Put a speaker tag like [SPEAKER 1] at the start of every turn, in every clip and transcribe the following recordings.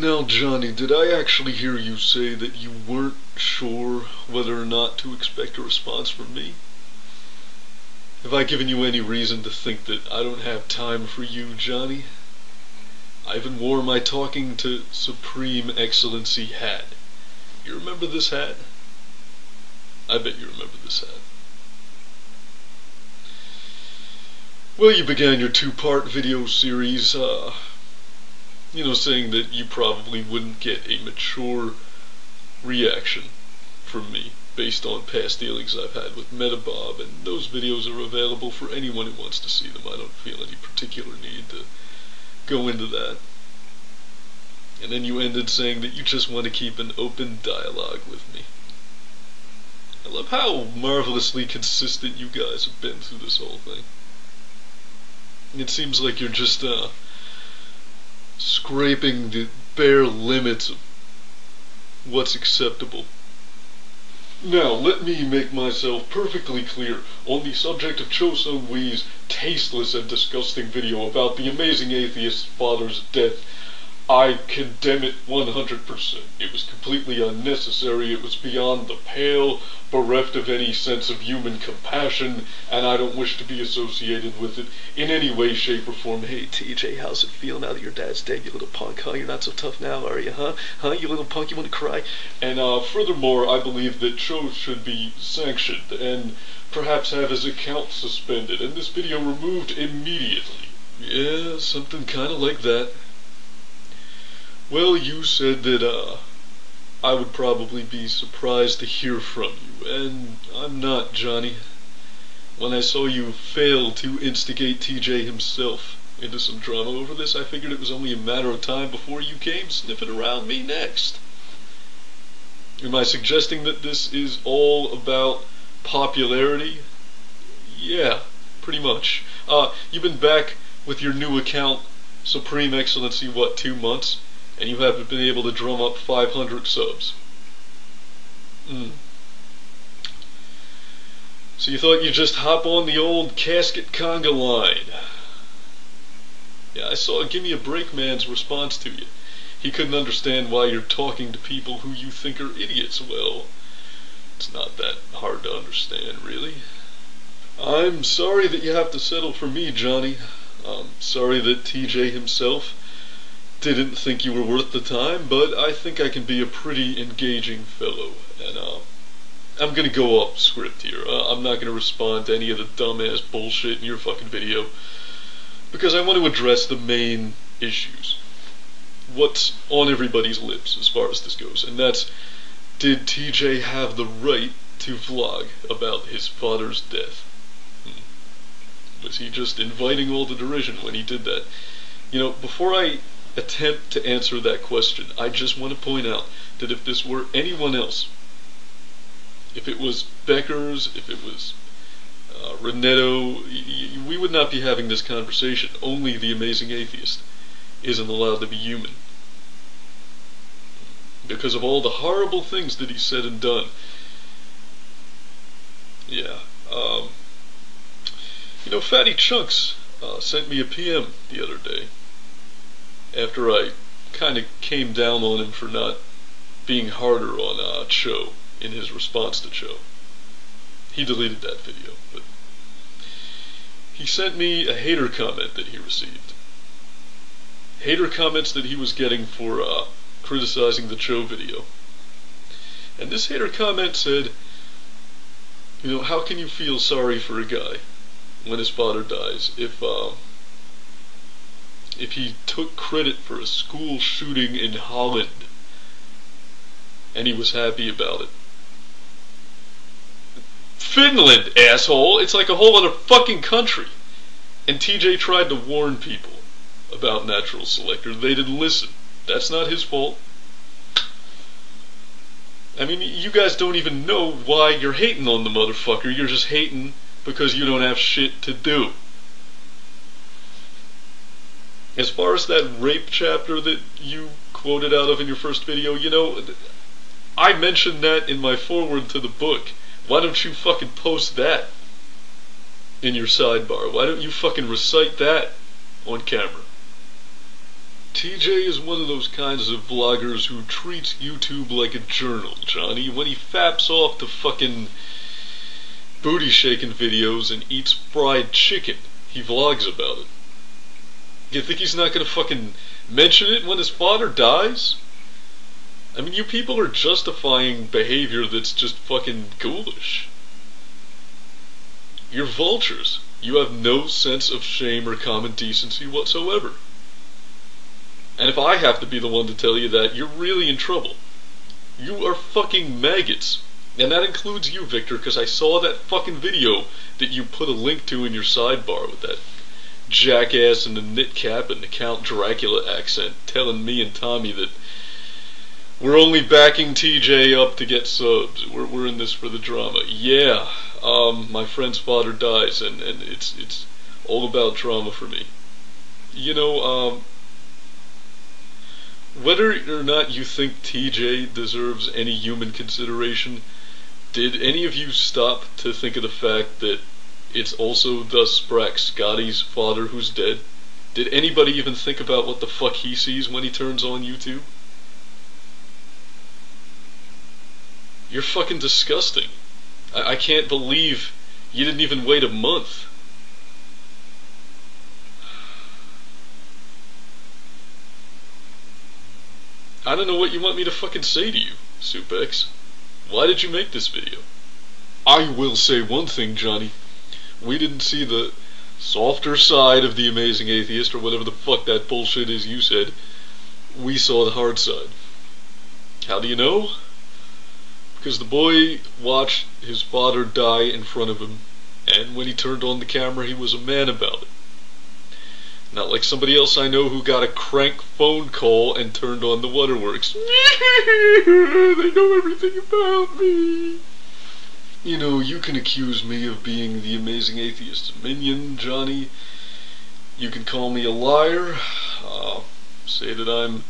[SPEAKER 1] Now, Johnny, did I actually hear you say that you weren't sure whether or not to expect a response from me? Have I given you any reason to think that I don't have time for you, Johnny? I even wore my talking to Supreme Excellency hat. You remember this hat? I bet you remember this hat. Well, you began your two-part video series, saying that you probably wouldn't get a mature reaction from me based on past dealings I've had with Metabob, and those videos are available for anyone who wants to see them. I don't feel any particular need to go into that. And then you ended saying that you just want to keep an open dialogue with me. I love how marvelously consistent you guys have been through this whole thing. It seems like you're just, scraping the bare limits of what's acceptable. Now, let me make myself perfectly clear on the subject of Cho Sung-wee's tasteless and disgusting video about the amazing atheist's father's death. I condemn it 100%. It was completely unnecessary, it was beyond the pale, bereft of any sense of human compassion, and I don't wish to be associated with it in any way, shape, or form. Hey, TJ, how's it feel now that your dad's dead, you little punk, huh? You're not so tough now, are you, huh? Huh, you little punk, you want to cry? And, furthermore, I believe that Cho should be sanctioned, and perhaps have his account suspended, and this video removed immediately. Yeah, something kinda like that. Well, you said that, I would probably be surprised to hear from you, and I'm not, Johnny. When I saw you fail to instigate TJ himself into some drama over this, I figured it was only a matter of time before you came sniffing around me next. Am I suggesting that this is all about popularity? Yeah, pretty much. You've been back with your new account, Supreme Excellency, what, 2 months? And you haven't been able to drum up 500 subs. So you thought you'd just hop on the old casket conga line. Yeah, I saw Gimme a Break Man's response to you. He couldn't understand why you're talking to people who you think are idiots. Well, it's not that hard to understand, really. I'm sorry that you have to settle for me, Johnny. I'm sorry that TJ himself didn't think you were worth the time, but I think I can be a pretty engaging fellow, and I'm gonna go off script here. I'm not gonna respond to any of the dumbass bullshit in your fucking video, because I want to address the main issues. What's on everybody's lips as far as this goes, and that's, did TJ have the right to vlog about his father's death? Was he just inviting all the derision when he did that? You know, before I attempt to answer that question, I just want to point out that if this were anyone else, if it was Beckers, if it was Renetto, we would not be having this conversation. Only the amazing atheist isn't allowed to be human, because of all the horrible things that he said and done. Yeah, Fatty Chunks sent me a PM the other day, after I kind of came down on him for not being harder on Cho in his response to Cho. He deleted that video, but he sent me a hater comment that he received. Hater comments that he was getting for criticizing the Cho video. And this hater comment said, how can you feel sorry for a guy when his father dies if he took credit for a school shooting in Holland and he was happy about it? Finland, asshole! It's like a whole other fucking country. And TJ tried to warn people about natural selectors. They didn't listen. That's not his fault. I mean, you guys don't even know why you're hating on the motherfucker. You're just hating because you don't have shit to do. As far as that rape chapter that you quoted out of in your first video, I mentioned that in my foreword to the book. Why don't you fucking post that in your sidebar? Why don't you fucking recite that on camera? TJ is one of those kinds of vloggers who treats YouTube like a journal, Johnny. When he faps off to fucking booty shaking videos and eats fried chicken, he vlogs about it. You think he's not gonna fucking mention it when his father dies? I mean, you people are justifying behavior that's just fucking ghoulish. You're vultures. You have no sense of shame or common decency whatsoever. And if I have to be the one to tell you that, you're really in trouble. You are fucking maggots. And that includes you, Victor, because I saw that fucking video that you put a link to in your sidebar with that jackass in the knit cap and the Count Dracula accent telling me and Tommy that we're only backing TJ up to get subs. We're in this for the drama. Yeah, my friend's father dies, and it's all about drama for me. You know, whether or not you think TJ deserves any human consideration, did any of you stop to think of the fact that it's also thus Sprack Scotty's father who's dead? Did anybody even think about what the fuck he sees when he turns on YouTube? You're fucking disgusting. I can't believe you didn't even wait a month. I don't know what you want me to fucking say to you, stupex. Why did you make this video? I will say one thing, Johnny. We didn't see the softer side of the Amazing Atheist, or whatever the fuck that bullshit is you said. We saw the hard side. How do you know? Because the boy watched his father die in front of him, and when he turned on the camera, he was a man about it. Not like somebody else I know who got a crank phone call and turned on the waterworks. They know everything about me. You know, you can accuse me of being the Amazing Atheist's minion, Johnny. You can call me a liar. Say that I'm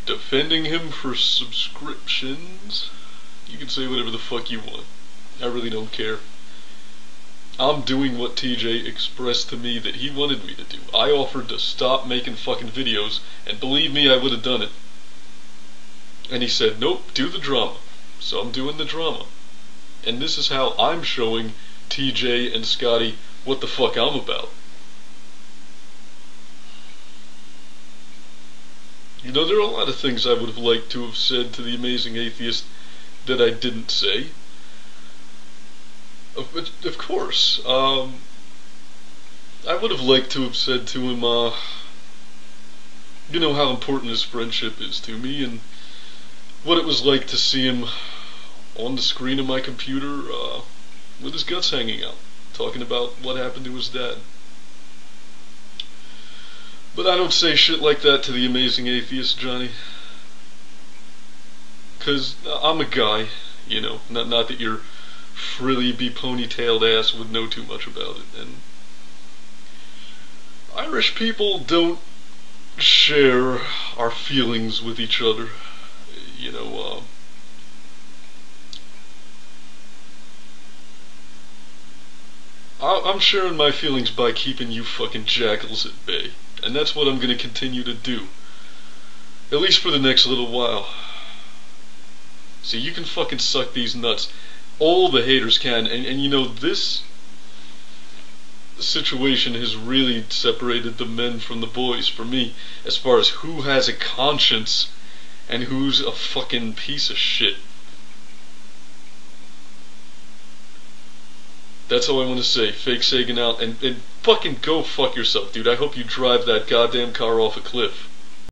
[SPEAKER 1] defending him for subscriptions. You can say whatever the fuck you want. I really don't care. I'm doing what TJ expressed to me that he wanted me to do. I offered to stop making fucking videos, and believe me, I would have done it. And he said, nope, do the drama. So I'm doing the drama. And this is how I'm showing TJ and Scotty what the fuck I'm about. You know, there are a lot of things I would have liked to have said to the Amazing Atheist that I didn't say. Of course, I would have liked to have said to him, you know, how important his friendship is to me, and what it was like to see him on the screen of my computer, with his guts hanging out, talking about what happened to his dad. But I don't say shit like that to the Amazing Atheist, Johnny. 'Cause I'm a guy, you know, not that your frilly be ponytailed ass would know too much about it. And Irish people don't share our feelings with each other. You know, I'm sharing my feelings by keeping you fucking jackals at bay. And that's what I'm gonna continue to do. At least for the next little while. See, you can fucking suck these nuts. All the haters can, and you know, this situation has really separated the men from the boys for me, as far as who has a conscience and who's a fucking piece of shit. That's all I want to say. Fake Sagan out, and fucking go fuck yourself, dude. I hope you drive that goddamn car off a cliff.